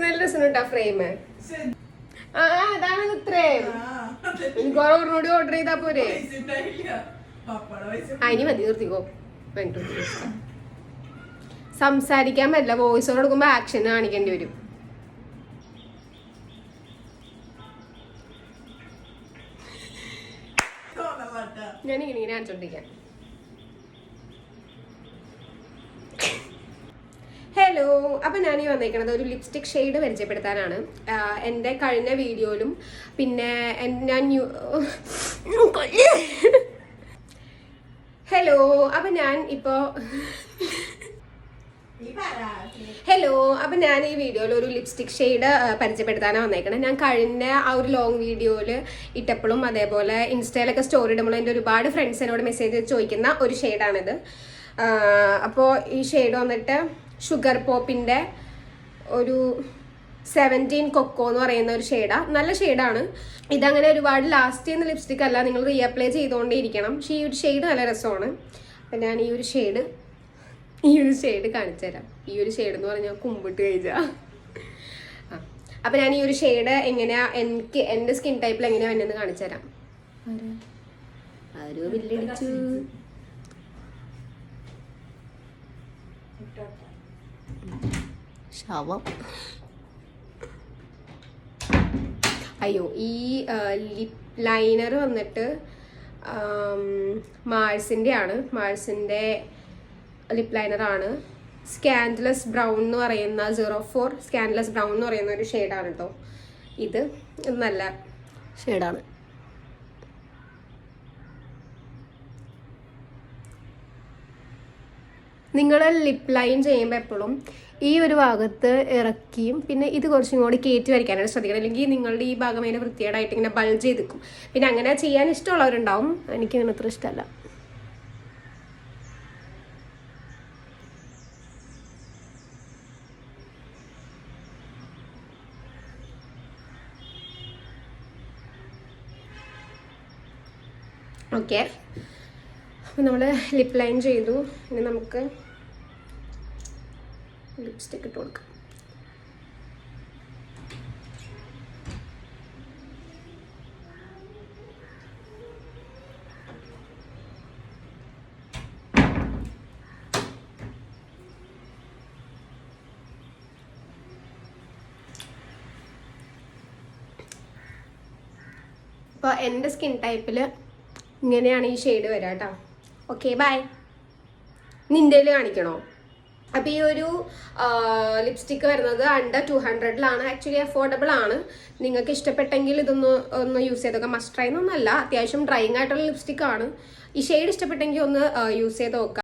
നല്ല രസമുണ്ടാ ഫ്രെയിം. ആ അതാണ് ഇത്രയും. കുറവൂടി ഓർഡർ ചെയ്താ പോരെ. അതിന് മതി, നിർത്തിക്കോ. സംസാരിക്കാൻ പറ്റില്ല, വോയിസ് ഓവർ കൊടുക്കുമ്പോ ആക്ഷൻ കാണിക്കേണ്ടി വരും. ഞാനിങ്ങനെ കാണിച്ചോണ്ടിരിക്കാം. ഹലോ, അപ്പം ഞാൻ ഈ വന്നേക്കണത് ഒരു ലിപ്സ്റ്റിക് ഷെയ്ഡ് പരിചയപ്പെടുത്താനാണ്. എൻ്റെ കഴിഞ്ഞ വീഡിയോയിലും പിന്നെ ഞാൻ ഹലോ അപ്പം ഞാൻ ഇപ്പോൾ ഞാൻ ഈ വീഡിയോയിൽ ഒരു ലിപ്സ്റ്റിക് ഷെയ്ഡ് പരിചയപ്പെടുത്താനാണ് വന്നേക്കണത്. ഞാൻ കഴിഞ്ഞ ആ ഒരു ലോങ് വീഡിയോയിൽ ഇട്ടപ്പോഴും അതേപോലെ ഇൻസ്റ്റയിലൊക്കെ സ്റ്റോറി ഇടുമ്പോൾ എൻ്റെ ഒരുപാട് ഫ്രണ്ട്സ് എന്നോട് മെസ്സേജ് ചോദിക്കുന്ന ഒരു ഷെയ്ഡാണിത്. അപ്പോൾ ഈ ഷെയ്ഡ് വന്നിട്ട് ഷുഗർ പോപ്പിൻ്റെ ഒരു 17 കൊക്കോ എന്ന് പറയുന്ന ഒരു ഷെയ്ഡാണ്. നല്ല ഷെയ്ഡാണ്. ഇതങ്ങനെ ഒരുപാട് ലാസ്റ്റ് ചെയ്യുന്ന ലിപ്സ്റ്റിക് അല്ല, നിങ്ങൾ റീഅപ്ലൈ ചെയ്തുകൊണ്ടേ ഇരിക്കണം. പക്ഷേ ഈ ഒരു ഷെയ്ഡ് നല്ല രസമാണ്. അപ്പം ഞാൻ ഈ ഒരു ഷെയ്ഡ് കാണിച്ചു തരാം. ഈ ഒരു ഷെയ്ഡ് എന്ന് പറഞ്ഞാൽ കുമ്പിട്ട് കഴിച്ചാ. അപ്പം ഞാൻ ഈ ഒരു ഷെയ്ഡ് എങ്ങനെയാ എൻ്റെ സ്കിൻ ടൈപ്പിൽ എങ്ങനെയാ എന്നെ കാണിച്ചു തരാം. ആരോ ബില്ലടിച്ചു. ശവം. അയ്യോ, ഈ ലിപ് ലൈനർ വന്നിട്ട് മാഴ്സിൻ്റെ ആണ്. മാഴ്സിൻ്റെ ലിപ് ലൈനറാണ്. സ്കാൻഡലസ് ബ്രൗൺ എന്ന് പറയുന്ന 04 സ്കാൻഡലസ് ബ്രൗൺ എന്ന് പറയുന്ന ഒരു ഷെയ്ഡാണ് കേട്ടോ. ഇത് നല്ല ഷെയ്ഡാണ്. നിങ്ങൾ ലിപ് ലൈൻ ചെയ്യുമ്പോൾ എപ്പോഴും ഈ ഒരു ഭാഗത്ത് ഇറക്കിയും പിന്നെ ഇത് കുറച്ചും കൂടി കയറ്റി വരയ്ക്കാനായിട്ട് ശ്രദ്ധിക്കണം. അല്ലെങ്കിൽ നിങ്ങളുടെ ഈ ഭാഗം അതിനെ വൃത്തികേടായിട്ട് ഇങ്ങനെ ബൾജ് ചെയ്ത് നിൽക്കും. പിന്നെ അങ്ങനെ ചെയ്യാൻ ഇഷ്ടമുള്ളവരുണ്ടാവും, എനിക്കങ്ങനെ അത്ര ഇഷ്ടമല്ല. ഓക്കെ, അപ്പം നമ്മൾ ലിപ് ലൈൻ ചെയ്തു. ഇനി നമുക്ക് ലിപ്സ്റ്റിക് ഇട്ട് കൊടുക്കാം. അപ്പോൾ എൻ്റെ സ്കിൻ ടൈപ്പിൽ ഇങ്ങനെയാണ് ഈ ഷെയ്ഡ് വരിക കേട്ടോ. Okay, bye. നിൻ്റെയിൽ കാണിക്കണോ? അപ്പോൾ ഈ ഒരു ലിപ്സ്റ്റിക്ക് വരുന്നത് അണ്ടർ 200-ലാണ്. ആക്ച്വലി അഫോർഡബിൾ ആണ്. നിങ്ങൾക്ക് ഇഷ്ടപ്പെട്ടെങ്കിൽ ഒന്ന് യൂസ് ചെയ്ത് നോക്കാം. മസ്റ്റ് ട്രൈ എന്നൊന്നല്ല, അത്യാവശ്യം ഡ്രൈയിങ് ആയിട്ടുള്ള ലിപ്സ്റ്റിക്കാണ്. ഈ ഷെയ്ഡ് ഇഷ്ടപ്പെട്ടെങ്കിൽ ഒന്ന് യൂസ് ചെയ്ത് നോക്കാം.